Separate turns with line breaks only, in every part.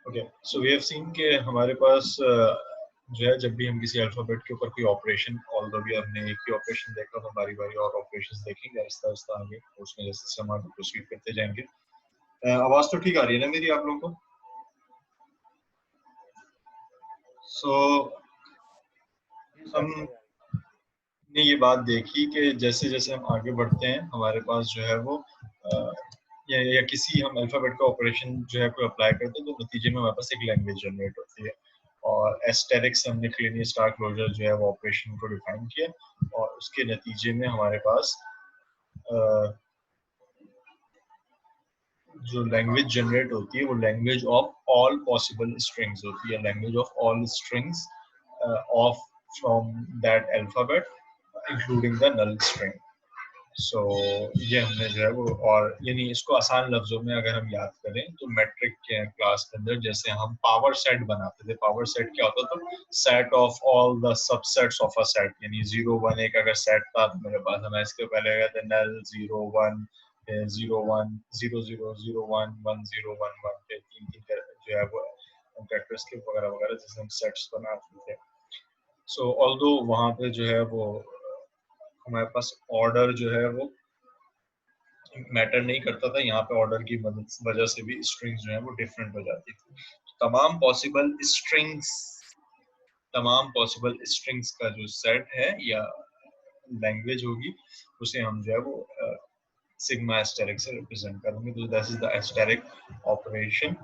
Okay, so we have seen कि हमारे पास जो है जब भी हम किसी अल्फाबेट के ऊपर कोई ऑपरेशन, ऑल्दो भी हमने एक ही ऑपरेशन देखा तो बारी बारी और ऑपरेशंस देखेंगे आहिस्ता आहिस्ता आगे, उसमें जैसे जैसे हम आगे प्रोसीड करते जाएंगे। आवाज तो ठीक आ रही है ना मेरी आप लोगों को? सो हमने ये बात देखी कि जैसे जैसे हम आगे बढ़ते हैं हमारे पास जो है वो या किसी हम अल्फाबेट का ऑपरेशन जो है कोई अप्लाई करते हैं तो नतीजे में हमारे पास एक लैंग्वेज जनरेट होती है। और एस्टेरिक्स हमने क्लियरली स्टार क्लोजर जो है वो ऑपरेशन को डिफाइन किया और उसके नतीजे में हमारे पास जो लैंग्वेज जनरेट होती है वो language of all possible strings होती है, language of all strings of from that alphabet including the null string. So ये हमने जो है वो, और यानी इसको आसान लफ्जों में अगर हम याद करें तो मैट्रिक के क्लास के अंदर जैसे हम पावर सेट बनाते थे, पावर सेट क्या होता था? Set of all the subsets of a set, यानी 0 1 एक अगर सेट था तो मेरे पास हम इसके पहले कहते नल 0 1 0 1 0 0 0 1 1 0 1 1 के तीन तीन जो है वो कैरेक्टरिस्टिक वगैरह वगैरह जैसे हम सेट्स बनाते थे। सो ऑल्दो वहाँ पे जो है वो हमारे पास ऑर्डर जो है वो मैटर नहीं करता था, यहाँ पे ऑर्डर की मदद वजह से भी स्ट्रिंग्स जो है वो डिफरेंट हो जाती थी। तमाम पॉसिबल स्ट्रिंग्स तमाम पॉसिबल स्ट्रिंग्स का जो सेट है या लैंग्वेज होगी उसे हम जो है वो सिग्मा एस्टेरिक से रिप्रेजेंट करेंगे। तो this is the asterisk operation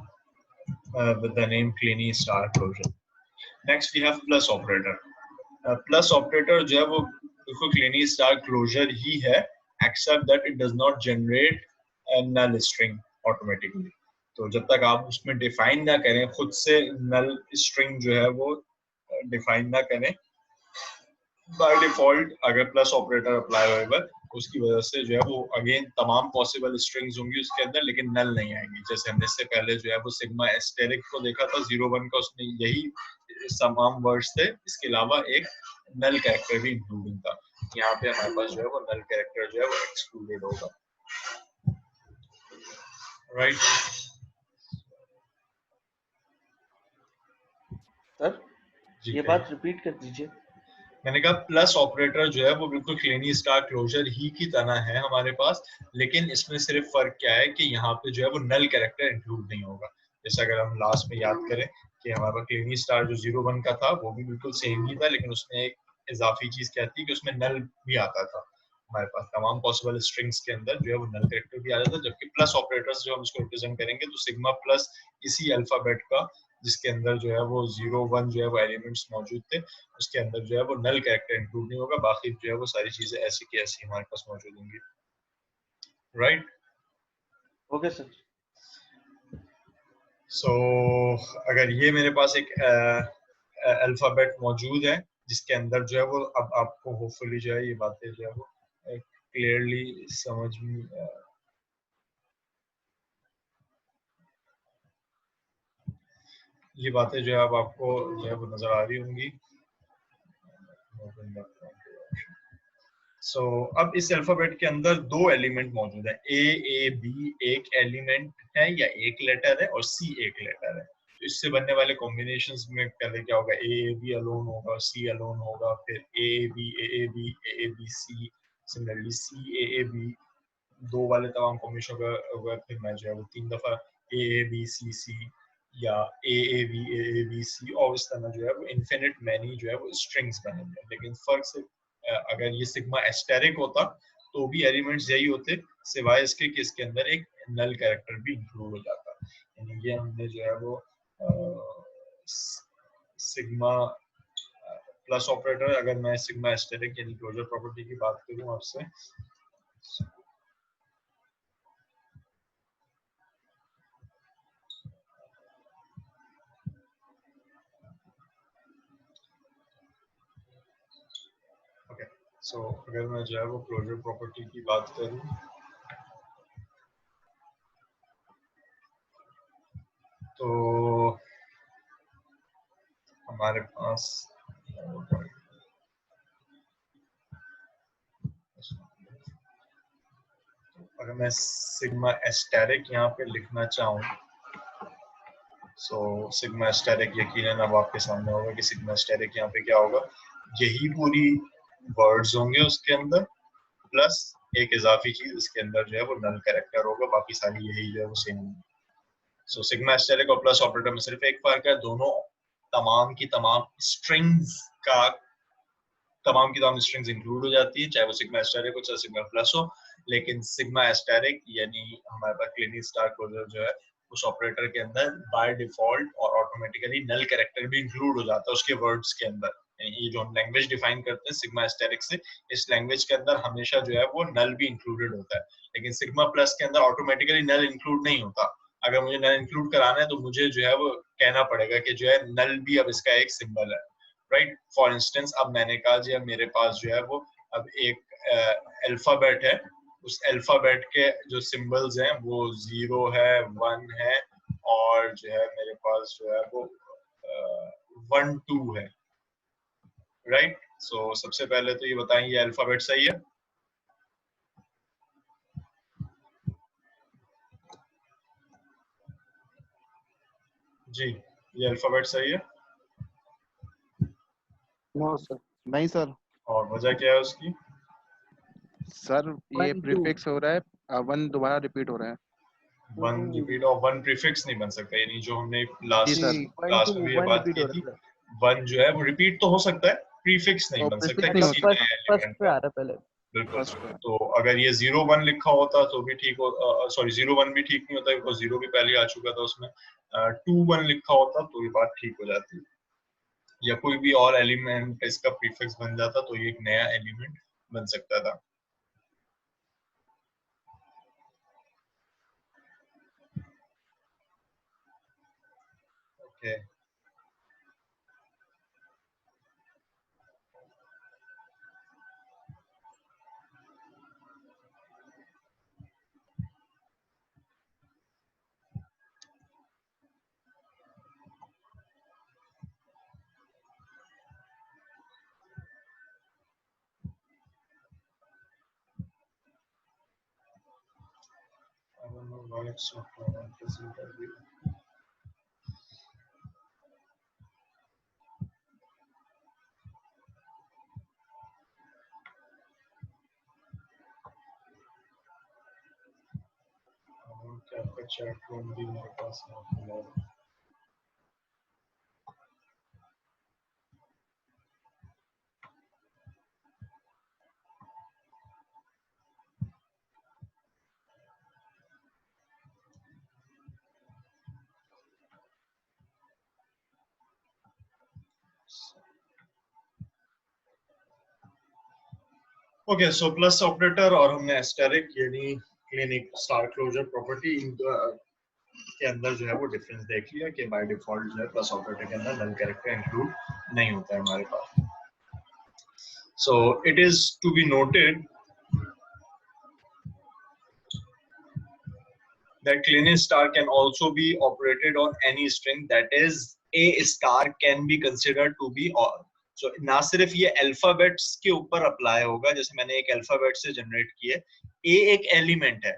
with the name Kleene star closure. Next we have plus operator. Plus operator जो है वो बिल्कुल Kleene star closure ही है, except that it does not generate a null string automatically. तो जब तक आप उसमें डिफाइन ना करें, खुद से null string जो है वो डिफाइन ना करें, बाय डिफॉल्ट अगर प्लस ऑपरेटर अप्लाई होगा उसकी वजह से जो है वो अगेन तमाम पॉसिबल स्ट्रिंग्स होंगी उसके अंदर लेकिन नल नहीं आएंगी। जैसे हमने इससे पहले जो है वो सिग्मा एस्टेरिक को देखा था 0 1 का, उसमें यही तमाम वर्ड्स थे, इसके अलावा एक नल कैरेक्टर भी इंक्लूडिंग था। यहाँ पे हमारे पास जो है वो नल कैरेक्टर जो है वो एक्सक्लूडेड होगा, राइट?
सर ये बात रिपीट कर दीजिए।
मैंने कहा प्लस ऑपरेटर जो है वो बिल्कुल क्लेनी स्टार क्लोजर ही की तरह है हमारे पास, लेकिन इसमें सिर्फ फर्क क्या है कि यहाँ पे जो है वो नल कैरेक्टर इंक्लूड नहीं होगा। जैसे अगर हम लास्ट में याद करें कि हमारे पास क्लेनी स्टार जो 0 1 का था वो भी बिल्कुल सेम ही था, लेकिन उसमें एक इजाफी चीज क्या थी कि उसमें नल भी आता था। हमारे पास तमाम पॉसिबल स्ट्रिंग्स के अंदर जो है वो नल कैरेक्टर भी आ जाता है, जबकि प्लस ऑपरेटर्स जो हम इसको रिप्रेजेंट करेंगे तो सिग्मा प्लस इसी अल्फाबेट का जिसके अंदर जो है वो 0 1 जो है वो एलिमेंट्स मौजूद थे उसके अंदर जो है वो नल कैरेक्टर इंक्लूड नहीं होगा, बाकी जो है वो सारी चीजें ऐसी की ऐसी हमारे पास मौजूद होंगी, राइट?
Okay sir.
सो अगर ये मेरे पास एक अल्फाबेट मौजूद है जिसके अंदर जो है वो अब आपको होपफुली जो है ये बातें जो है वो क्लियरली समझ में ये बातें जो है अब आपको जो है वो नजर आ रही होंगी। सो अब इस अल्फाबेट के अंदर दो एलिमेंट मौजूद है, ए बी एक एलिमेंट है या एक लेटर है और सी एक लेटर है। तो इससे बनने वाले कॉम्बिनेशंस में पहले क्या होगा, ए बी अलोन होगा, सी अलोन होगा, फिर A B C, similarly C A B, दो वाले तमाम कॉम्बिनेशन होगा, फिर मैं जो है वो 3 दफा ए बी सी या ए बी सी, और इस तरह जो है वो इन्फिनिट मैनी जो है वो स्ट्रिंग्स बनेंगे। लेकिन फर्क से अगर ये सिग्मा एस्टेरिक होता तो भी एलिमेंट्स यही होते, सिवाय इसके कि इसके अंदर एक नल कैरेक्टर भी इंक्लूड हो जाता। यानी ये हमने जो है वो सिग्मा प्लस ऑपरेटर, अगर मैं सिग्मा एस्टेरिक यानी क्लोजर प्रॉपर्टी की बात करूं आपसे, सो अगर मैं जो है वो क्लोजर प्रॉपर्टी की बात करूं तो हमारे पास अगर मैं सिग्मा एस्टेरिक यहाँ पे लिखना चाहूँ सो सिग्मा स्टेरिक यकीनन अब आपके सामने होगा कि सिग्मा स्टेरिक यहाँ पे क्या होगा, यही पूरी वर्ड्स होंगे उसके अंदर प्लस एक इजाफी चीज इसके अंदर जो है वो नल कैरेक्टर होगा, बाकी सारी यही जो है वो सेम होंगी। सो सिग्मा स्टेरिक और प्लस ऑपरेटर में सिर्फ एक फर्क है, दोनों तमाम की तमाम स्ट्रिंग्स का तमाम की तमाम स्ट्रिंग्स इंक्लूड हो जाती है, चाहे वो सिग्मा एस्टेरिक हो चाहे सिग्मा प्लस हो। लेकिन सिग्मा एस्टेरिक यानी हमारे पास क्लिनी स्टार क्लोजर जो है उस ऑपरेटर के अंदर बाय डिफॉल्ट और ऑटोमेटिकली नल कैरेक्टर भी इंक्लूड हो जाता है उसके वर्ड्स के अंदर। ये जो हम लैंग्वेज डिफाइन करते हैं सिग्मा एस्टेरिक से, इस लैंग्वेज के अंदर हमेशा जो है वो नल भी इंक्लूडेड होता है, लेकिन सिग्मा प्लस के अंदर ऑटोमेटिकली नल इंक्लूड नहीं होता। अगर मुझे नल इंक्लूड कराना है तो मुझे जो है वो कहना पड़ेगा कि जो है नल भी अब इसका एक सिंबल है, राइट। फॉर इंस्टेंस अब मैंने कहा जी अब मेरे पास जो है वो अब एक अल्फाबेट है, उस अल्फाबेट के जो सिंबल्स हैं वो 0 है 1 है और जो है मेरे पास जो है वो 1 2 है, राइट। सो सबसे पहले तो ये बताएं ये अल्फाबेट सही है? जी ये अल्फाबेट सही है?
No sir.
नहीं सर।
और वजह क्या है उसकी?
सर ये
1 2
प्रीफिक्स हो रहा है, 1 दोबारा रिपीट हो रहा है।
1 रिपीट और 1 प्रीफिक्स नहीं बन सकता, यानी जो हमने
जी
लास्ट
सर।
1
क्लास
2
में भी ये
1
बात
रिपीट
की
हो
थी,
रहा है।
1 जो है वो रिपीट तो हो सकता है, प्रीफिक्स नहीं
और
बन सकता
प्रीफिक्स नहीं
किसी
होता।
नए
फर्स्ट
एलिमेंट
पे
का।
आ रहा है पहले।
बिल्कुल।
फर्स्ट पे।
तो अगर ये 0 1 लिखा होता तो भी ठीक हो, सॉरी 0 1 भी ठीक नहीं होता बिकॉज 0 भी पहले आ चुका था उसमें। 2 1 लिखा होता तो ये बात ठीक हो जाती, या कोई भी और एलिमेंट इसका प्रीफिक्स बन जाता तो ये एक नया एलिमेंट बन सकता था। Okay I don't know why it's not present every. क्या आपका चैट रूम भी मेरे पास है? ओके सो प्लस ऑपरेटर और हमने एस्टेरिक यानी क्लिनिक स्टार क्लोजर प्रॉपर्टी के अंदर जो है वो डिफरेंस देख लिया कि बाय डिफॉल्ट जो है प्लस ऑपरेटर के अंदर नल कैरेक्टर इंक्लूड नहीं होता है हमारे पास। So it is to be noted that Kleene star can also be operated on any string, that is a star can be considered to be or. So ना सिर्फ ये अल्फाबेट्स के ऊपर अप्लाई होगा, जैसे मैंने एक अल्फाबेट से जनरेट किए, a एक एलिमेंट है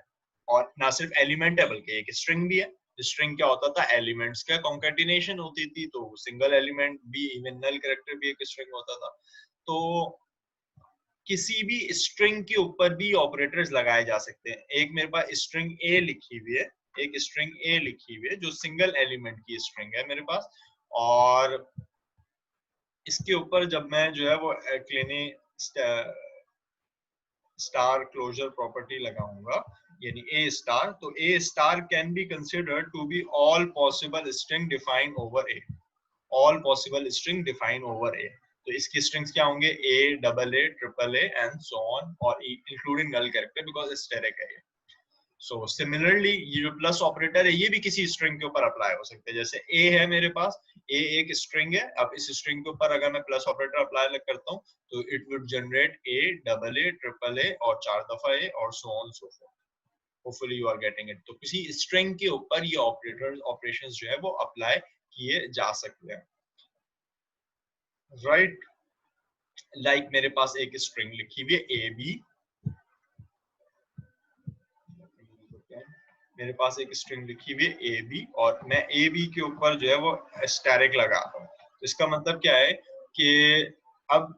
और ना सिर्फ एलिमेंट है बल्कि एक स्ट्रिंग भी है। स्ट्रिंग क्या होता था, एलिमेंट्स का कॉन्केटिनेशन होती थी, तो सिंगल एलिमेंट भी इवन नल कैरेक्टर भी एक स्ट्रिंग होता था। तो किसी भी स्ट्रिंग के ऊपर भी ऑपरेटर्स लगाए जा सकते हैं। एक मेरे पास स्ट्रिंग ए लिखी हुई है, एक स्ट्रिंग ए लिखी हुई है जो सिंगल एलिमेंट की स्ट्रिंग है मेरे पास, और इसके ऊपर जब मैं जो है वो क्लिनी स्टार क्लोजर प्रॉपर्टी लगाऊंगा यानी ए स्टार, तो A star can be considered to be all possible string defined over A, all possible string defined over A. तो इसकी स्ट्रिंग्स क्या होंगे, A double A triple A and so on, और including null character because asterisk है ये। So similarly ये जो plus operator है ये भी किसी स्ट्रिंग के ऊपर अप्लाई हो सकते हैं। जैसे ए है मेरे पास, ए एक स्ट्रिंग है, अब इस स्ट्रिंग के ऊपर अगर मैं प्लस ऑपरेटर अप्लाई करता हूँ तो it would generate a double A triple a और 4 दफा ए और so on so forth. Hopefully you are getting it. तो किसी स्ट्रिंग के ऊपर ये ऑपरेशंस जो है वो अप्लाई किए जा सकते हैं, राइट। लाइक मेरे पास एक स्ट्रिंग लिखी हुई है ए बी, मेरे पास एक स्ट्रिंग लिखी हुई है ए बी और मैं ए बी के ऊपर जो है वो एस्टेरिक लगाता हूँ। तो इसका मतलब क्या है कि अब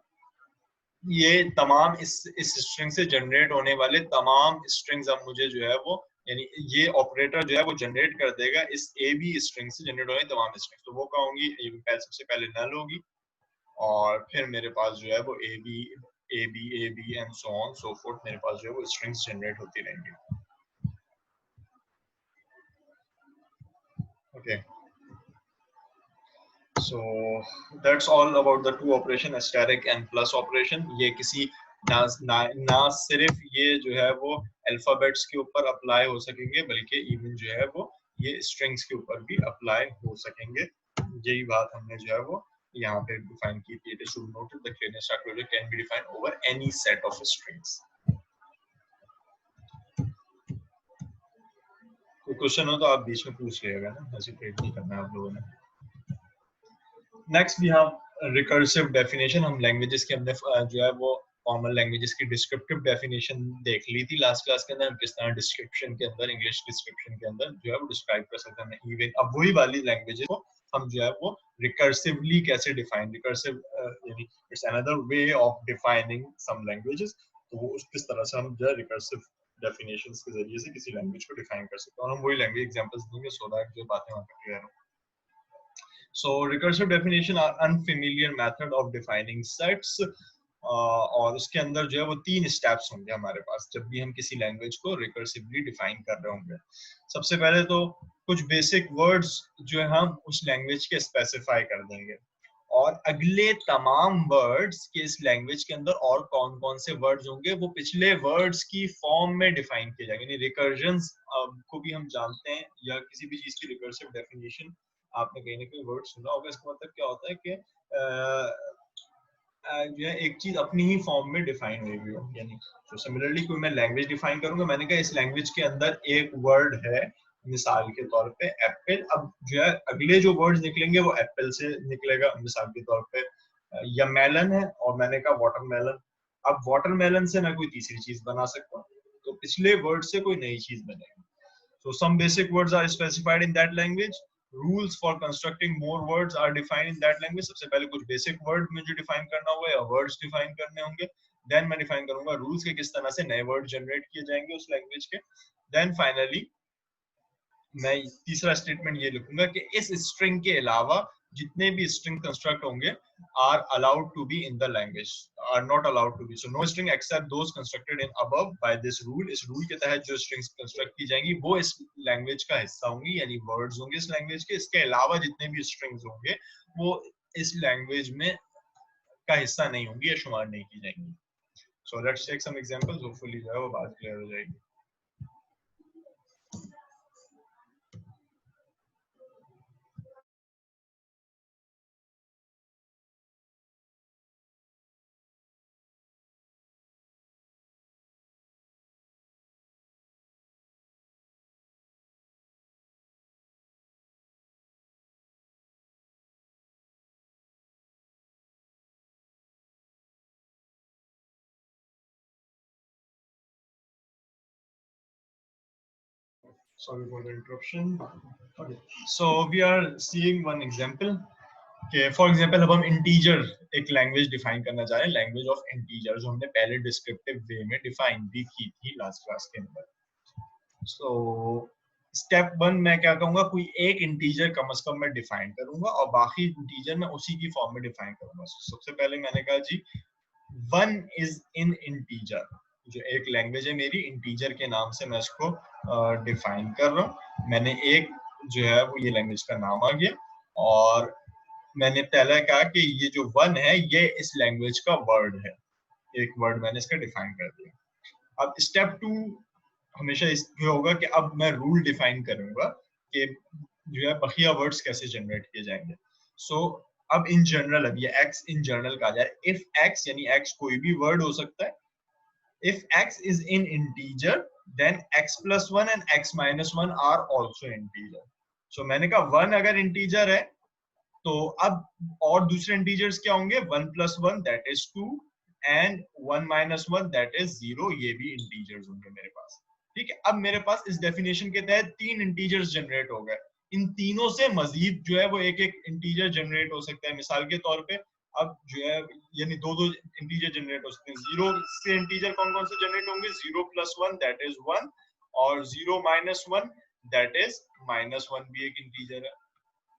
ये तमाम इस स्ट्रिंग से जनरेट होने वाले तमाम स्ट्रिंग्स अब मुझे जो है वो यानी ये ऑपरेटर जो है वो जनरेट कर देगा इस ए बी स्ट्रिंग से जनरेट होने तमाम स्ट्रिंग्स। तो वो क्या होंगी, सबसे पहले नल होगी और फिर मेरे पास जो है वो A B and so on so forth मेरे पास जो है वो स्ट्रिंग्स जनरेट होती रहेंगी। Okay, so that's all about the two operation asterisk and plus operation। ये किसी ना सिर्फ ये जो है वो अल्फाबेट्स के ऊपर अप्लाई हो सकेंगे बल्कि इवन जो है वो ये स्ट्रिंग्स के ऊपर भी अप्लाई हो सकेंगे। यही बात हमने जो है वो यहाँ पे डिफाइन की थी। It is should note that the clearness closure can be defined over any set of strings। कोई क्वेश्चन हो तो आप बीच में पूछ लीजिएगा ना, हेजिटेट नहीं करना है आप लोगों ने। नेक्स्ट भी हम रिकर्सिव डेफिनेशन, हम लैंग्वेजेस के हमने जो है वो फॉर्मल लैंग्वेजेस की डिस्क्रिप्टिव डेफिनेशन देख ली थी लास्ट क्लास के अंदर। हम किस तरह डिस्क्रिप्शन के अंदर, इंग्लिश डिस्क्रिप्शन के अंदर जो है वो डिस्क्राइब कर सकते हैं इवन अब वही वाली लैंग्वेजेस को हम जो है वो रिकर्सिवली कैसे डिफाइन, रिकर्सिव यानी it's another way of defining some languages. तो वो किस तरह से हम जो है रिकर्सिव डेफिनेशंस के जरिए से किसी लैंग्वेज को डिफाइन कर सकते हैं और हम वही लैंग्वेज एग्जांपल्स देंगे सो दैट जो बातें वहां पर क्लियर हो। So recursive definition are unfamiliar method of defining sets और उसके अंदर जो है वो 3 स्टेप्स होंगे हमारे पास जब भी हम किसी लैंग्वेज को रिकर्सिवली डिफाइन कर रहे होंगे। सबसे पहले तो कुछ बेसिक वर्ड्स जो है हम उस लैंग्वेज के स्पेसिफाई कर देंगे और अगले तमाम वर्ड्स के इस लैंग्वेज के अंदर और कौन कौन से वर्ड्स होंगे वो पिछले वर्ड्स की फॉर्म में डिफाइन किए जाएंगे। यानी रिकर्जन्स को भी हम जानते हैं या किसी भी चीज की रिकर्सिव डेफिनेशन आपने कहीं ना कहीं वर्ड सुना होगा। इसका मतलब क्या होता है कि जो है एक चीज अपनी ही फॉर्म में डिफाइन हुई हुई हो। यानी तो सिमिलरली कोई मैं लैंग्वेज डिफाइन करूंगा, मैंने कहा इस लैंग्वेज के अंदर एक वर्ड है मिसाल के तौर पे एप्पल, अब जो है अगले जो वर्ड्स निकलेंगे वो एप्पल से निकलेगा मिसाल के तौर पे, या मेलन है और मैंने कहा वाटरमेलन। अब वाटरमेलन से मैं कोई तीसरी चीज बना सकता हूँ तो पिछले वर्ड से कोई नई चीज बनेगी। So some basic words are specified in that language. Rules for constructing more words are defined in that language। सबसे पहले कुछ basic word मुझे define करना होगा या words define करने होंगे। Then मैं define करूंगा rules के किस तरह से नए word generate किए जाएंगे उस language के। Then finally मैं तीसरा स्टेटमेंट ये लिखूंगा कि इस स्ट्रिंग के अलावा जितने भी स्ट्रिंग कंस्ट्रक्ट होंगे are allowed to be in the language, are not allowed to be, so no string except those constructed in above by this rule. इस रूल के तहत जो स्ट्रिंग्स कंस्ट्रक्ट की जाएंगी वो इस लैंग्वेज का हिस्सा होंगी, यानी वर्ड्स होंगे इस लैंग्वेज के। इसके अलावा जितने भी स्ट्रिंग्स होंगे वो इस लैंग्वेज में का हिस्सा नहीं होंगी या शुमार नहीं की जाएंगी। So let's take some examples, hopefully जो है वो बात क्लियर हो जाएगी। Sorry for the interruption. Okay, so we are seeing one example. Okay, for example, अब हम इंटीजर एक लैंग्वेज डिफाइन करना चाह रहे हैं, लैंग्वेज ऑफ इंटीजर, जो हमने पहले डिस्क्रिप्टिव वे में डिफाइन भी की थी लास्ट क्लास के अंदर। सो स्टेप 1 मैं क्या कहूंगा, कोई एक इंटीजर कम से कम मैं डिफाइन करूंगा और बाकी इंटीजर मैं उसी की फॉर्म में डिफाइन करूंगा। सबसे पहले मैंने कहा जी 1 इज इन इंटीजर, जो एक लैंग्वेज है मेरी इंटीजर के नाम से मैं इसको डिफाइन कर रहा हूँ। मैंने एक जो है वो ये लैंग्वेज का नाम आ गया और मैंने पहले कहा कि ये जो 1 है ये इस लैंग्वेज का वर्ड है, एक वर्ड मैंने इसका डिफाइन कर दिया। अब स्टेप 2 हमेशा ये होगा कि अब मैं रूल डिफाइन करूंगा कि जो है बकिया वर्ड्स कैसे जनरेट किए जाएंगे। सो अब इन जनरल, अब ये x इन जनरल कहा जाए, इफ x यानी x कोई भी वर्ड हो सकता है, if x is in integer then x plus 1 and x minus 1 are also integer। so मैंने कहा 1 अगर इंटीजर है तो अब और दूसरे इंटीजर्स क्या होंगे, 1 plus 1 that is 2 and 1 minus 1 that is 0, ये भी इंटीजर्स होंगे मेरे पास। ठीक है, अब मेरे पास इस डेफिनेशन के तहत 3 इंटीजर्स जनरेट हो गए, इन तीनों से मजीद जो है वो एक एक इंटीजर जनरेट हो सकता है। मिसाल के तौर पे अब जो है यानी दो दो इंटीजर जनरेट हो सकते हैं। 0 से इंटीजर कौन कौन से जनरेट होंगे? 0 + 1 दैट इज 1 और 0 - 1 दैट इज -1 भी एक इंटीजर है।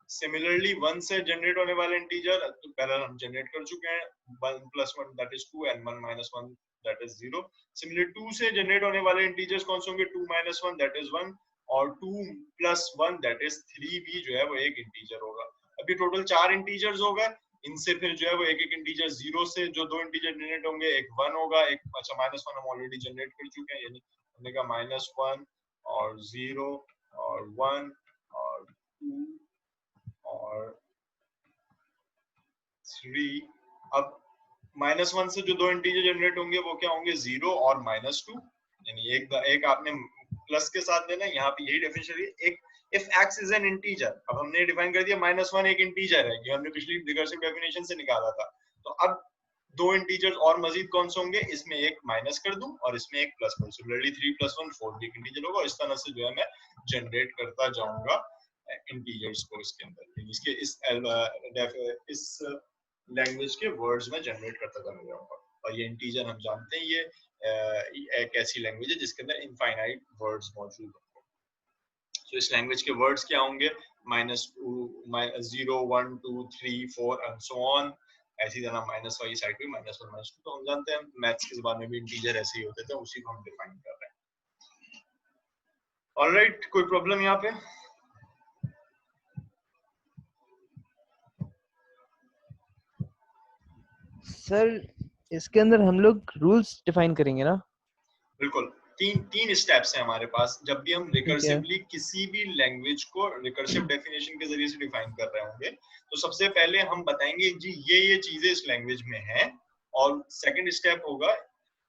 सिमिलरली 1 से जनरेट होने वाले इंटीजर तो पहले हम जनरेट कर चुके हैं, 1 + 1 that is 2 and 1 - 1 that is 0। Similarly 2 से जनरेट होने वाले इंटीजर्स कौन से होंगे? 2 - 1 दैट इज 1 और 2 + 1 दैट इज 3 भी जो है वो एक इंटीजर होगा। अभी टोटल 4 इंटीजर्स हो गए, इनसे फिर जो है वो एक एक इंटीजर 0 से जो दो इंटीजर जनरेट होंगे, एक 1 होगा, एक अच्छा -1 हम ऑलरेडी जनरेट कर चुके हैं, यानी हमने कहा -1 और 0 और 1 और 2 और 3। अब -1 से जो दो इंटीजर जनरेट होंगे वो क्या होंगे? 0 और -2, यानी एक आपने प्लस के साथ देना है। यहाँ पे यही डेफिनेशन है, एक if x is an integer. अब हमने डिफाइन कर दिया -1 एक इंटीजर है, ये हमने पिछली रिकर्सिव डेफिनेशन से निकाला था। तो अब दो इंटीजर्स और मजीद कौन से होंगे? इसमें एक माइनस कर दूं और इसमें एक प्लस कर दूं। सिमिलरली 3 + 1 4 भी एक इंटीजर होगा। इस तरह से जो है मैं जनरेट करता जाऊंगा इंटीजर्स को इसके अंदर, इसके इस लैंग्वेज के वर्ड्स में जनरेट करता चला जाऊंगा। और ये इंटीजर हम जानते हैं, ये एक ऐसी लैंग्वेज है जिसके अंदर इनफाइनाइट वर्ड्स मौजूद होंगे। तो इस लैंग्वेज के वर्ड्स क्या होंगे? -2 0 1 2 3 4 एंड सो ऑन। ऐसी तरह -y साइड पे -1 -2। तो हम जानते हैं मैथ्स के ज़बान में भी इंटीजर ऐसे ही होते थे, उसी को हम डिफाइन कर रहे हैं। ऑलराइट, कोई प्रॉब्लम यहाँ पे?
सर इसके अंदर हम लोग रूल्स डिफाइन करेंगे ना?
बिल्कुल, तीन स्टेप्स हैं हमारे पास जब भी हम रिकर्सिवली किसी भी लैंग्वेज को रिकर्सिव डेफिनेशन के जरिए से डिफाइन कर रहे होंगे। तो सबसे पहले हम बताएंगे जी ये चीजें इस लैंग्वेज में हैं, और सेकंड स्टेप होगा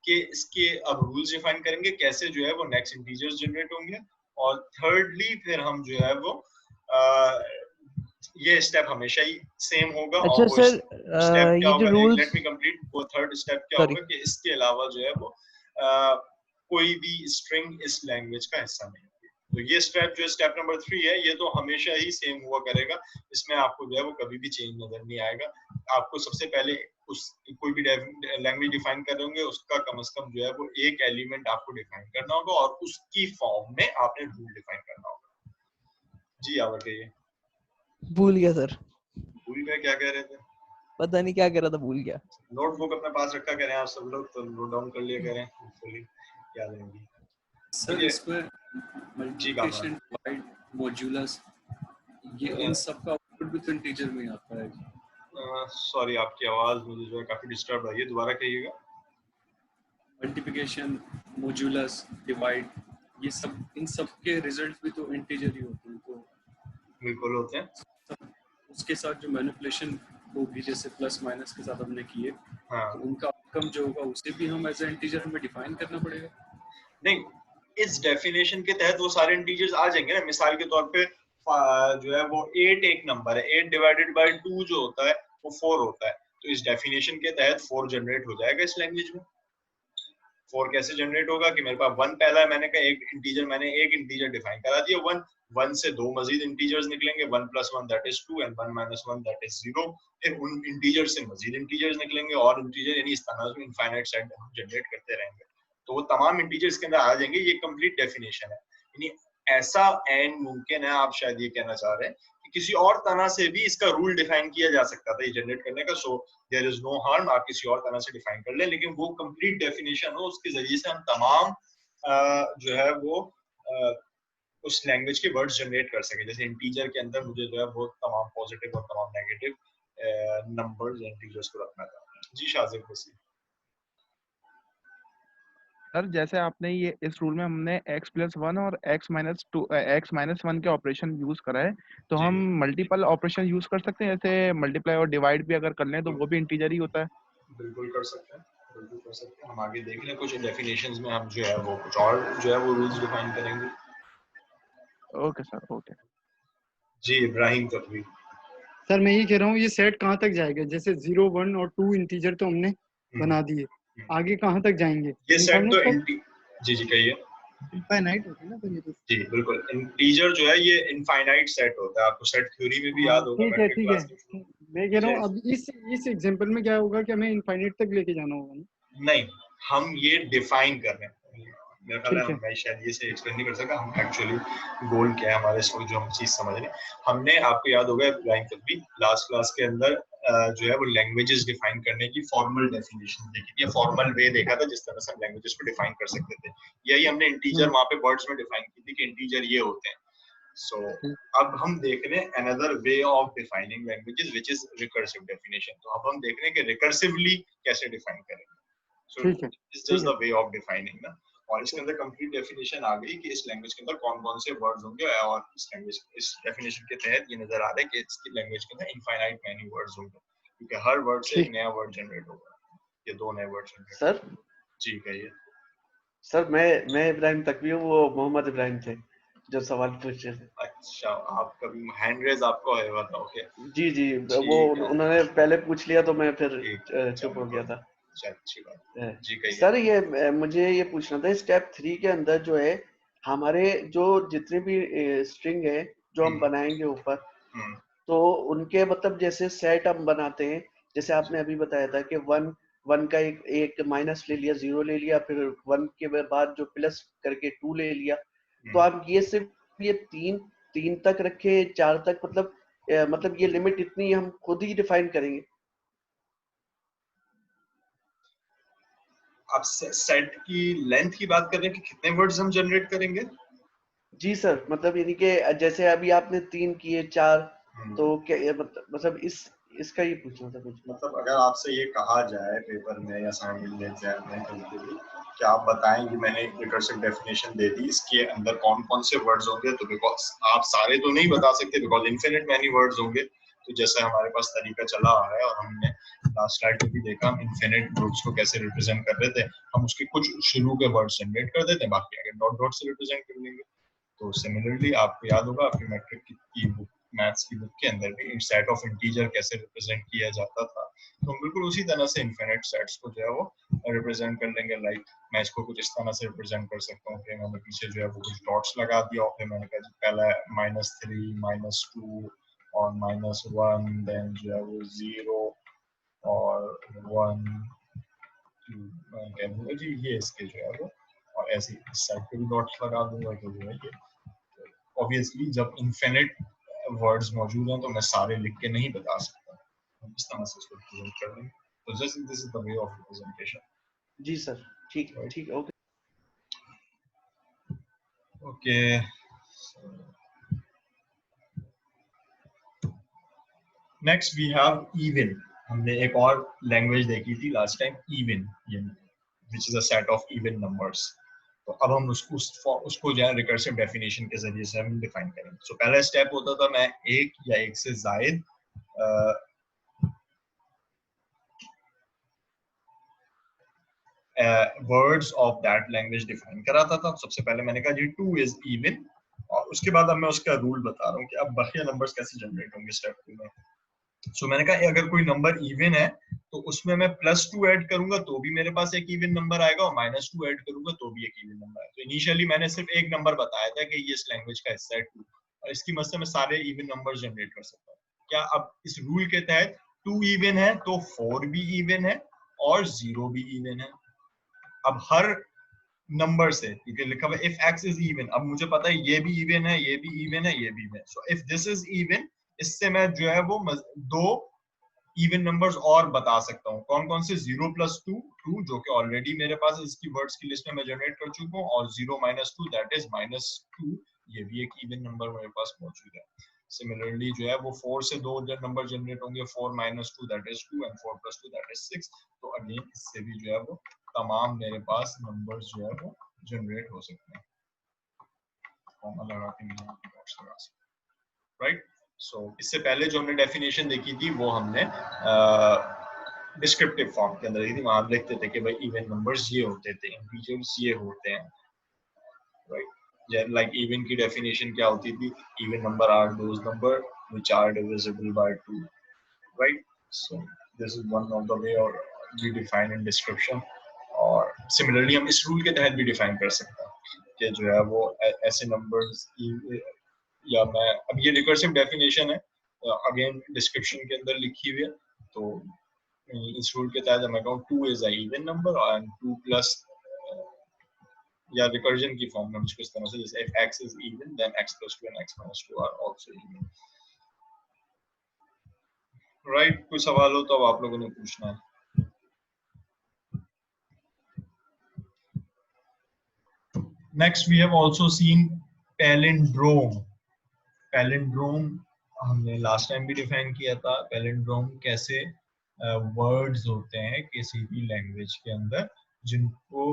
कि इसके अब रूल्स डिफाइन करेंगे कैसे जो है वो नेक्स्ट इंटीजर्स जनरेट होंगे, और थर्डली फिर हम जो है वो ये स्टेप हमेशा ही सेम होगा।
अच्छा
और वो
सर,
स्टेप क्या
ये जो
होगा?
Rules,
let me complete. वो थर्ड स्टेप क्या
सॉरी,
होगा कि इसके अलावा जो है वो कोई भी स्ट्रिंग इस लैंग्वेज का हिस्सा नहीं होगी। तो ये स्टेप जो स्टेप नंबर 3 है, ये तो हमेशा ही सेम हुआ करेगा, इसमें आपको जो है वो कभी भी चेंज नजर नहीं आएगा। आपको सबसे पहले उस कोई भी लैंग्वेज डिफाइन कर रहे होंगे, उसका कम से कम जो है वो एक एलिमेंट आपको डिफाइन करना होगा और उसकी फॉर्म में आपने रूल डिफाइन करना होगा। जी आवर कहिए।
भूल गया सर,
भूल गए? क्या कह रहे थे?
पता नहीं क्या कह रहा था, भूल गया।
नोटबुक अपने पास रखा करें आप सब लोग, तो नोट डाउन कर लिया करें, होपफुली याद रहेंगी।
सर इसमें मल्टीप्लिकेशन, डिवाइड, मॉड्यूलस, ये इन सब का आउटपुट भी तो इंटीजर में आता है।
सॉरी, आपकी आवाज मुझे जो है काफी डिस्टर्ब आई है, दोबारा कहिएगा।
मल्टीप्लिकेशन, मॉड्यूलस, डिवाइड, ये सब, इन सब के रिजल्ट भी तो इंटीजर ही होते हैं। तो
बिल्कुल होते हैं।
उसके साथ जो मैनिपुलेशन होगी, जैसे प्लस माइनस के साथ हमने किए,
हाँ।
तो उनका आउटकम जो होगा उसे भी हम एज ए इंटीजर हमें डिफाइन करना पड़ेगा।
नहीं, इस डेफिनेशन के तहत वो सारे इंटीजर्स आ जाएंगे ना। मिसाल के तौर पे जो है वो 8 एक नंबर है, 8 / 2 जो होता है वो 4 होता है। तो इस डेफिनेशन के तहत 4 जनरेट हो जाएगा इस लैंग्वेज में। 4 कैसे जनरेट होगा कि मेरे पास 1 पहला है, मैंने कहा मैंने एक इंटीजर डिफाइन करा दिया 1, 1 से दो मजीद इंटीजर्स निकलेंगे, 1 + 1 that is 2 and 1 - 1 that is 0। फिर उन इंटीजर से मजीद इंटीजर्स निकलेंगे और इंटीजर, यानी इस तरह से इनफाइनाइट सेट हम जनरेट करते रहेंगे। तो वो तमाम इंटीजर्स के अंदर आ जाएंगे। ये कंप्लीट डेफिनेशन है, यानी ऐसा एंड मुमकिन है, आप शायद ये कहना चाह रहे हैं कि किसी और तरह से भी इसका रूल डिफाइन किया जा सकता था ये जनरेट करने का। So there is no harm, आप किसी और तरह से डिफाइन कर लें, लेकिन वो कंप्लीट डेफिनेशन हो, उसके जरिए से हम तमाम जो है वो उस लैंग्वेज के वर्ड्स जनरेट कर सके। जैसे इंटीजर के अंदर मुझे जो है वो तमाम पॉजिटिव और तमाम नेगेटिव नंबर्स या इंटीजर्स को रखना था। जी शाजिब वसीम।
सर जैसे आपने ये इस रूल में हमने x+1 और x-1 के ऑपरेशन यूज करा है, तो
जी
हम मल्टीपल ऑपरेशन यूज कर सकते हैं, जैसे मल्टीप्लाई और डिवाइड भी अगर कर लें तो वो भी इंटीजर ही होता है।
बिल्कुल कर सकते हैं, बिल्कुल कर सकते हैं। हम आगे देख लें कुछ डेफिनेशंस में हम जो है वो कुछ और जो है वो रूल्स डिफाइन करेंगे।
Okay sir, okay.
जी इब्राहिम तकवी।
सर मैं ये कह रहा हूँ, ये सेट कहाँ तक जाएगा? जैसे 0 1 और 2 इंटीजर तो हमने बना दिए, आगे कहाँ तक जाएंगे?
ये सेट तो जी जी कहिए।
इनफाइनाइट होती है ना, फिर ये तो
जी बिल्कुल, इंटीजर जो है ये इनफाइनाइट सेट होता है, आपको सेट थ्योरी में भी
हाँ,
याद होगा
ठीक है
मैट्रिक
ठीक
क्लास
है।
में।
मैं कह रहा हूँ अब इस एग्जांपल में क्या होगा कि हमें इनफाइनाइट तक लेके जाना होगा ना।
नहीं, हम ये डिफाइन कर रहे हैं, मेरा ख्याल
ठीक
है
है।
मैं शायद ये से एक्सप्लेन नहीं कर सका हम एक्चुअली गोल क्या है हमारे, इस वक्त जो हम चीज समझ रहे हैं। हमने, आपको याद होगा इब्राहिम तक लास्ट क्लास के अंदर जो है वो लैंग्वेजेस डिफाइन करने की फॉर्मल डेफिनेशन देखी थी, फॉर्मल वे देखा था जिस तरह से हम लैंग्वेजेस को डिफाइन कर सकते थे। यही हमने इंटीजर वहां पे वर्ड्स में डिफाइन की थी कि इंटीजर ये होते हैं। सो अब हम देख रहे हैं another way of defining languages which is recursive definition. तो अब हम देख रहे हैं कि रिकर्सिवली कैसे डिफाइन करेंगे। सो
ठीक है।
It's just the way of defining ना। और इसके अंदर कंप्लीट डेफिनेशन आ गई कि इस लैंग्वेज के अंदर कौन कौन से वर्ड्स होंगे, और इस लैंग्वेज, इस डेफिनेशन के तहत ये नजर आ रहा है कि इसकी लैंग्वेज के अंदर इनफाइनाइट मैनी वर्ड्स होंगे, क्योंकि हर वर्ड से एक
ठीक।
नया वर्ड जनरेट होगा, ये दो नए वर्ड जनरेट
सर
होंगे। जी कहिए।
सर मैं इब्राहिम तकवी हूँ, वो मोहम्मद इब्राहिम थे जो सवाल पूछ रहे थे।
अच्छा, आप कभी हैंड रेज आपको है बताओ क्या?
जी जी, वो
ठीक है,
उन्होंने पहले पूछ लिया तो मैं फिर
ठीक,
चुप हो
चलो
गया था।
अच्छा, अच्छी बात।
है।
जी कहिए।
सर ये मुझे ये पूछना था, स्टेप 3 के अंदर जो है हमारे जो जितने भी स्ट्रिंग है जो हम
हम्म,
बनाएंगे ऊपर,
हम्म,
तो उनके मतलब जैसे सेट हम बनाते हैं, जैसे आपने अभी बताया था कि वन वन का एक माइनस ले लिया, जीरो ले लिया, फिर वन के बाद जो प्लस करके टू ले लिया। तो
हम्म।
आप ये सिर्फ ये तीन तीन तक रखे, चार तक, मतलब ये लिमिट इतनी हम खुद ही डिफाइन करेंगे?
आप सेट की लेंथ की बात कर रहे हैं कि कितने वर्ड्स हम जनरेट करेंगे?
जी सर, मतलब यानी कि जैसे अभी आपने तीन किए, चार,
हम्म।
तो क्या ये मतलब इस इसका ही पूछना था कुछ।
मतलब अगर आपसे ये कहा जाए पेपर में या असाइनमेंट में, एग्जाम में, कहीं पे भी, कि आप बताएं कि मैंने एक रिकर्सिव डेफिनेशन दे दी, इसके अंदर कौन कौन से वर्ड्स होंगे, तो बिकॉज आप सारे तो नहीं बता सकते बिकॉज इनफिनिट मैनी वर्ड्स होंगे। तो जैसे हमारे पास तरीका चला आ रहा है और हमने लास्ट स्लाइड में भी देखा, हम इनफिनिट ग्रुप्स को कैसे रिप्रेजेंट कर रहे थे, हम उसके कुछ शुरू के वर्ड्स जनरेट कर देते हैं, बाकी आगे डॉट डॉट से रिप्रेजेंट कर लेंगे। तो सिमिलरली आपको याद होगा आपकी मैट्रिक की बुक, मैथ्स की बुक के अंदर भी सेट ऑफ इंटीजर कैसे रिप्रेजेंट किया जाता था, तो हम बिल्कुल उसी तरह से इनफिनिट सेट्स को जो है वो रिप्रेजेंट कर लेंगे। लाइक मैं इसको कुछ इस तरह से रिप्रेजेंट कर सकता हूँ कि मैंने पीछे जो है वो कुछ डॉट्स लगा दिया और फिर मैंने कहा पहला -3, -2 और -1, देन जो है वो 0 और 1 2 जी, ये इसके जो है वो, और ऐसे ही इस साइड पे भी डॉट्स लगा दूंगा तो जो है ये, ऑब्वियसली जब इनफिनिट वर्ड्स मौजूद हैं तो मैं सारे लिख के नहीं बता सकता, हम इस तरह से इसको रिप्रेजेंट कर देंगे। तो just this is the way of representation.
जी सर, ठीक ठीक, okay.
Okay, next we have even. हमने एक और लैंग्वेज देखी थी last time, even, which is a set of even numbers. तो अब हम उसको जो है रिकर्सिव डेफिनेशन के जरिए से हम डिफाइन करेंगे। सो पहला स्टेप होता था मैं एक या एक से जायद words of that language define कराता था। सबसे पहले मैंने कहा जी 2 इज इवन, और उसके बाद अब मैं उसका रूल बता रहा हूँ कि अब बाकी नंबर्स कैसे जनरेट होंगे स्टेप 2 में। सो मैंने कहा अगर कोई नंबर इवन है तो उसमें मैं +2 ऐड करूंगा तो भी मेरे पास एक इवन नंबर आएगा, और -2 ऐड करूंगा तो भी एक इवन नंबर आएगा। तो इनिशियली मैंने सिर्फ एक नंबर बताया था कि ये इस लैंग्वेज का हिस्सा है 2, और इसकी मदद से मैं सारे इवन नंबर जनरेट कर सकता हूँ। क्या अब इस रूल के तहत 2 इवन है तो 4 भी इवन है और 0 भी इवन है। अब हर नंबर से, क्योंकि लिखा हुआ इफ x इज इवन, अब मुझे पता है ये भी इवन है, ये भी इवन है, ये भी इवन है। So if this is even, इससे मैं जो है वो दो इवन नंबर्स और बता सकता हूँ। कौन कौन से? 0 + 2, 2 जो कि ऑलरेडी मेरे पास इसकी वर्ड्स की लिस्ट में मैं जनरेट कर चुका हूँ, और 0 - 2 दैट इज -2, ये भी एक इवन नंबर मेरे पास मौजूद है। सिमिलरली जो है वो 4 से दो नंबर जनरेट होंगे, 4 - 2 that is 2 and 4 + 2 that is 6। तो अगेन इससे भी जो है वो तमाम मेरे पास नंबर्स जो है वो जनरेट हो सकते हैं। फॉर्मूला लगा के मैं डॉट्स लगा सकता हूं, राइट। सो इससे पहले जो हमने डेफिनेशन देखी थी वो हमने डिस्क्रिप्टिव फॉर्म के अंदर देखी थी। वहां आप लिखते थे कि भाई इवन नंबर्स ये होते थे, इंटीजर्स ये होते हैं, राइट। लाइक इवन की डेफिनेशन क्या होती थी? Even number are those number which are divisible by 2, right. So this is one of the way और वी डिफाइन इन डिस्क्रिप्शन, और सिमिलरली हम इस रूल के तहत भी डिफाइन कर सकते हैं। कि जो है वो ऐसे नंबर्स या मैं अब ये रिकर्सिव डेफिनेशन है, अगेन डिस्क्रिप्शन के अंदर लिखी हुई है। तो इस रूल के तहत मैं कहूँ 2 is a even number and 2 plus या रिकर्जन की फॉर्म में मुझको इस तरह से, जैसे if x is even then x plus 2 and x minus 2 are also even, right. कोई सवाल हो तो आप लोगों ने पूछना है। Next we have also seen palindrome. Palindrome हमने लास्ट टाइम भी डिफाइन किया था। पैलिंड्रोम कैसे वर्ड्स होते हैं किसी भी लैंग्वेज के अंदर जिनको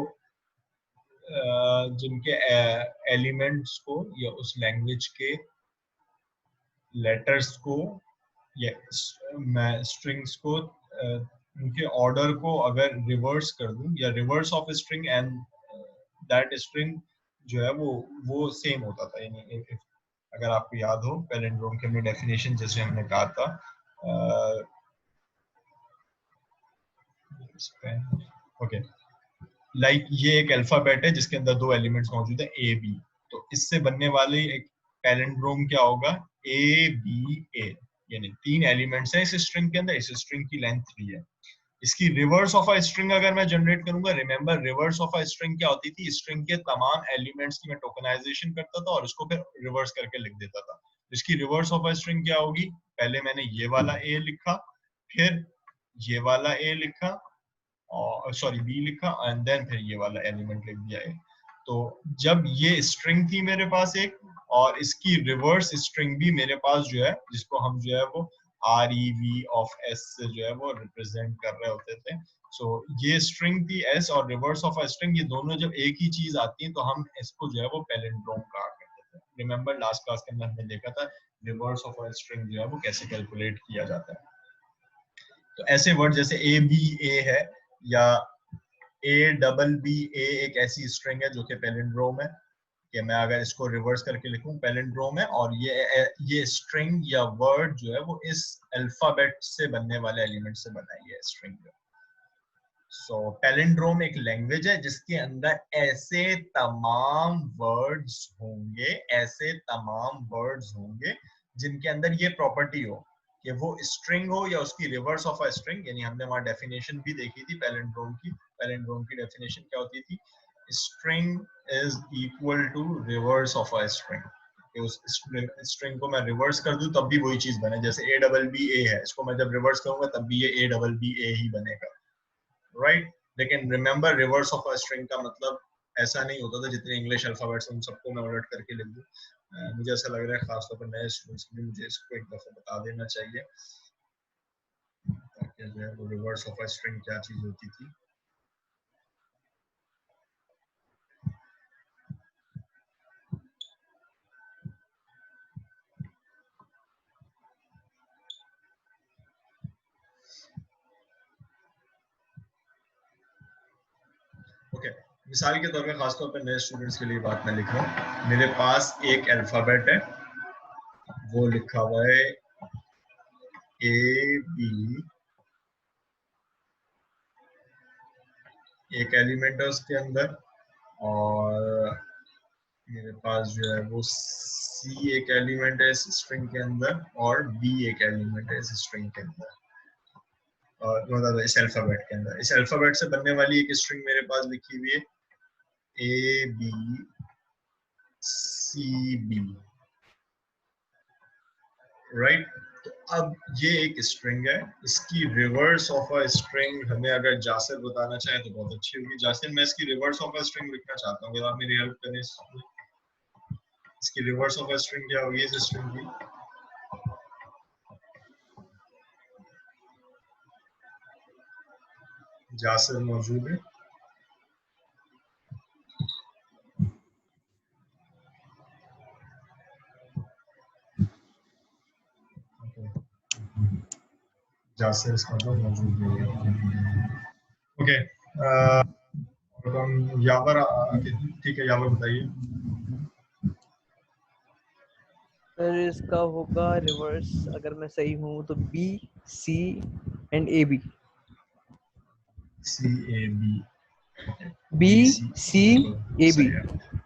जिनके एलिमेंट्स को या उस लैंग्वेज के लेटर्स को या स्ट्रिंग्स को उनके ऑर्डर को अगर रिवर्स कर दूं या reverse of string and that string जो है वो सेम होता था। यानी अगर आपको याद हो पैलिंड्रोम की हमने डेफिनेशन जैसे हमने कहा था ओके लाइक ये एक अल्फाबेट है जिसके अंदर 2 एलिमेंट्स मौजूद है ए बी, तो इससे बनने वाले एक पैलिंड्रोम क्या होगा ए बी ए, यानी 3 एलिमेंट्स हैं इस स्ट्रिंग के अंदर। इस स्ट्रिंग की लेंथ 3 है। इसकी रिवर्स ऑफ अ स्ट्रिंग अगर मैं जनरेट करूंगा, remember reverse of a string क्या होती थी, स्ट्रिंग के तमाम एलिमेंट्स की मैं टोकनाइजेशन करता था और उसको फिर रिवर्स करके लिख देता था। इसकी रिवर्स ऑफ अ स्ट्रिंग क्या होगी, पहले मैंने ये वाला ए लिखा, फिर ये वाला ए लिखा और सॉरी बी लिखा एंड देन फिर ये वाला एलिमेंट लिख दिया है। तो जब ये स्ट्रिंग थी मेरे पास एक और इसकी रिवर्स स्ट्रिंग भी मेरे पास जो है जिसको हम जो है वो REV ऑफ S से जो है वो रिप्रेजेंट कर रहे होते थे। सो ये स्ट्रिंग थी S और रिवर्स ऑफ अ स्ट्रिंग, ये दोनों जब एक ही चीज आती है तो हम इसको जो है वो पैलिंड्रोम कहा करते थे। रिमेंबर लास्ट क्लास के अंदर हमने देखा था रिवर्स ऑफ अ स्ट्रिंग जो है वो कैसे कैलकुलेट किया जाता है। तो ऐसे वर्ड जैसे ABA है या ABB एक ऐसी स्ट्रिंग है जो कि पैलिंड्रोम है कि मैं अगर इसको रिवर्स करके लिखूं पैलिंड्रोम है और ये स्ट्रिंग या वर्ड जो है वो इस अल्फाबेट से बनने वाले एलिमेंट से बना है ये स्ट्रिंग। सो पैलिंड्रोम एक लैंग्वेज है जिसके अंदर ऐसे तमाम वर्ड्स होंगे जिनके अंदर ये प्रॉपर्टी हो कि वो स्ट्रिंग हो या उसकी रिवर्स ऑफ अ स्ट्रिंग। यानी हमने वहां डेफिनेशन भी देखी थी पैलिंड्रोम की। पैलिंड्रोम की डेफिनेशन क्या होती थी, string is equal to reverse of a string. उस स्ट्रिंग को मैं रिवर्स कर दूं तब भी वही चीज बने, जैसे ABBA है, इसको मैं जब रिवर्स करूंगा तब भी ये ABBA ही बनेगा, राइट। लेकिन remember reverse of a string का मतलब ऐसा नहीं होता था जितने इंग्लिश अल्फाबेट्स उन सबको मैं उलट करके लिख दूं। मुझे ऐसा लग रहा है खासतौर पर नए स्टूडेंट्स को भी मुझे इसको एक दफा बता देना चाहिए ताकि जो है वो रिवर्स ऑफ अ स्ट्रिंग क्या चीज होती थी। ओके मिसाल के तौर पे खासतौर पे नए स्टूडेंट्स के लिए बात मैं लिख रहा हूँ। मेरे पास एक अल्फाबेट है, वो लिखा हुआ है AB, एक एलिमेंट है उसके अंदर, और मेरे पास जो है वो C एक एलिमेंट है इस स्ट्रिंग के अंदर और B एक एलिमेंट है इस स्ट्रिंग के अंदर, और मतलब इस अल्फाबेट के अंदर। इस अल्फाबेट से बनने वाली एक स्ट्रिंग मेरे पास लिखी हुई है ABCB, राइट। तो अब ये एक स्ट्रिंग है, इसकी रिवर्स ऑफ अ स्ट्रिंग हमें अगर जासिर बताना चाहे तो बहुत अच्छी होगी। जासिर मैं इसकी रिवर्स ऑफ अ स्ट्रिंग लिखना चाहता हूँ, अगर आप मेरी हेल्प करें। इसकी रिवर्स ऑफ अ स्ट्रिंग क्या होगी इस स्ट्रिंग की? जासिर मौजूद है? जासिर इसका मतलब मौजूद नहीं है। ओके यावर, ठीक है यावर बताइए।
सर इसका होगा रिवर्स, अगर मैं सही हूँ तो B C and AB।
CAB
B C A B।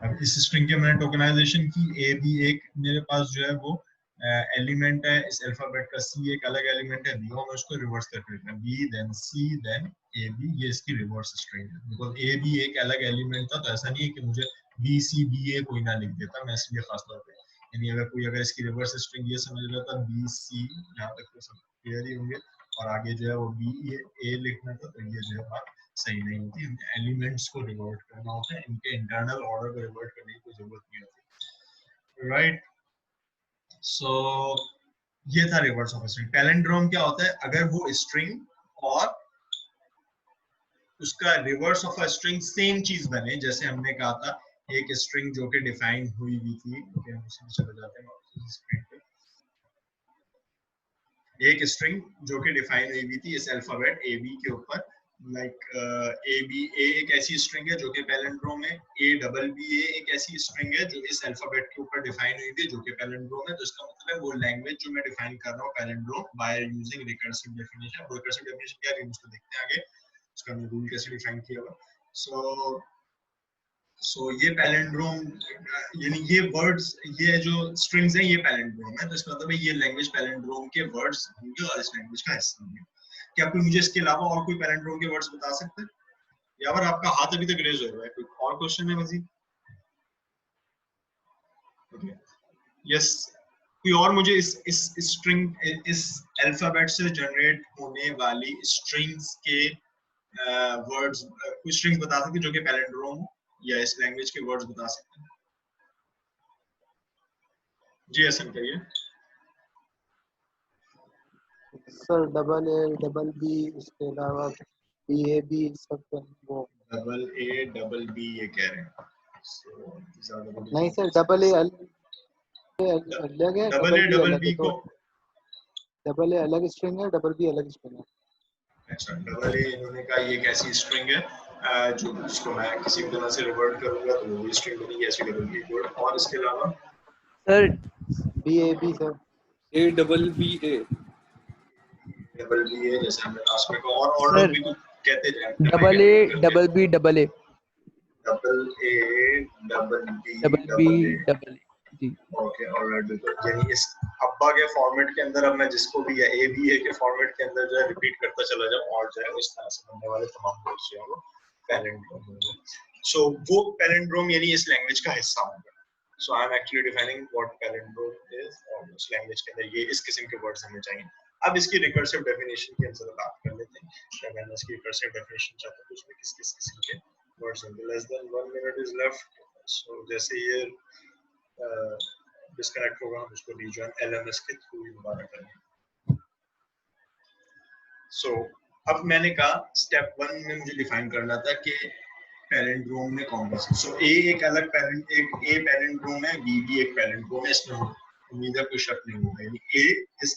अब इस स्ट्रिंग के मैंने टोकनाइजेशन की, ए बी एक मेरे पास जो है वो एलिमेंट है, इस अल्फाबेट का सी एक अलग एलिमेंट है, बी और मैं उसको रिवर्स करके लिखना, B then C then A B, ये इसकी रिवर्स स्ट्रिंग है। बिकॉज ए बी एक अलग एलिमेंट था, तो ऐसा नहीं है कि मुझे बी सी बी ए कोई ना लिख देता, मैं इसलिए खास तौर पे, यानी अगर कोई अगर इसकी रिवर्स स्ट्रिंग ये समझ लेता बी सी, यहाँ तक तो सब क्लियर ही होंगे, और आगे जो है वो बी ए लिखना था, तो ये जो है बात सही नहीं होती। एलिमेंट्स को रिवर्ट करना होता है, इनके इंटरनल ऑर्डर को रिवर्ट करने की कोई जरूरत नहीं होती, राइट। सो ये था रिवर्स ऑफ स्ट्रिंग। पैलिंड्रोम क्या होता है? अगर वो स्ट्रिंग और उसका reverse of a string same चीज बने, जैसे हमने कहा था एक स्ट्रिंग जो कि डिफाइन हुई हुई थी, हम उसमें चले जाते हैं स्क्रीन पे, एक स्ट्रिंग जो कि डिफाइन हुई हुई थी इस अल्फाबेट ए बी के ऊपर, लाइक ए बी ए एक ऐसी स्ट्रिंग है जो कि पैलिंड्रोम है, ए डबल बी ए एक ऐसी स्ट्रिंग है जो इस अल्फाबेट के ऊपर डिफाइन हुई थी जो कि पैलिंड्रोम है। तो इसका मतलब है वो लैंग्वेज जो मैं डिफाइन कर रहा हूँ palindrome by using recursive definition. Recursive definition क्या है उसको देखते हैं आगे, उसका मैं रूल कैसे डिफाइन किया हुआ। सो ये पैलिंड्रोम, यानी ये वर्ड्स, ये जो स्ट्रिंग्स हैं ये पैलिंड्रोम है, तो इसका मतलब है ये लैंग्वेज पैलिंड्रोम के वर्ड्स होंगे और इस लैंग्वेज का हिस्सा होंगे। क्या कोई मुझे इसके अलावा और कोई पैलिंड्रोम के वर्ड्स बता सकते हैं? या फिर आपका हाथ अभी तक रेज हो रहा है, कोई और क्वेश्चन है मजीद? ओके, यस, कोई और मुझे इस स्ट्रिंग, इस अल्फाबेट से जनरेट होने वाली स्ट्रिंग्स के वर्ड्स, कुछ स्ट्रिंग्स बता सकते हैं जो कि पैलिंड्रोम हो, या इस लैंग्वेज के वर्ड्स बता सकते हैं? जी हसन कहिए।
Sir double A double B, उसके अलावा बी ए बी सब वो।
डबल ए डबल बी ये कह रहे हैं?
नहीं सर, डबल ए अलग है,
डबल ए डबल
अलग
बी
है,
को,
तो डबल ए अलग स्ट्रिंग है, डबल बी अलग स्ट्रिंग है।
अच्छा, डबल ए इन्होंने कहा ये एक ऐसी स्ट्रिंग है जो जिसको मैं किसी भी तरह से रिवर्ट करूंगा तो वो स्ट्रिंग बनेगी ऐसी डबल बी। गुड, और इसके अलावा
sir
B A B sir,
A double B A,
double B A, जैसे हमने लास्ट में कहा, और लोग भी कुछ कहते जाएं,
double A double B double A,
double A double B
double A जी।
ओके, ऑलराइट, बिल्कुल। यानी इस अब्बा के फॉर्मेट के अंदर अब मैं जिसको भी या ए बी ए के फॉर्मेट के अंदर जो है रिपीट करता चला जाऊं और जो है इस तरह से बनने वाले तमाम वर्ड्स जो है वो पैलिंड्रोम होंगे। सो वो पैलिंड्रोम यानी इस लैंग्वेज का हिस्सा होगा। So I am actually defining what palindrome is, और उस लैंग्वेज के अंदर ये इस किस्म के वर्ड्स हमें चाहिए। अब इसकी रिकर्सिव डेफिनेशन की हम बात कर लेते हैं। अगर मैं इसकी रिकर्सिव डेफिनेशन चाहता हूं तो उसमें किस किस किस्म के वर्ड्स होंगे। Less than 1 minute is left. So जैसे ये डिस्कनेक्ट होगा हम उसको रिजॉइन एलएमएस के थ्रू ही दोबारा करेंगे। सो अब मैंने कहा स्टेप 1 में मुझे डिफाइन करना था कि पैलिंड्रोम में कौन कौन से। सो ए एक अलग पैलिंड्रोम है, बी भी एक पैलिंड्रोम है, इसमें उम्मीद है कोई शक नहीं होगा। यानी ए इस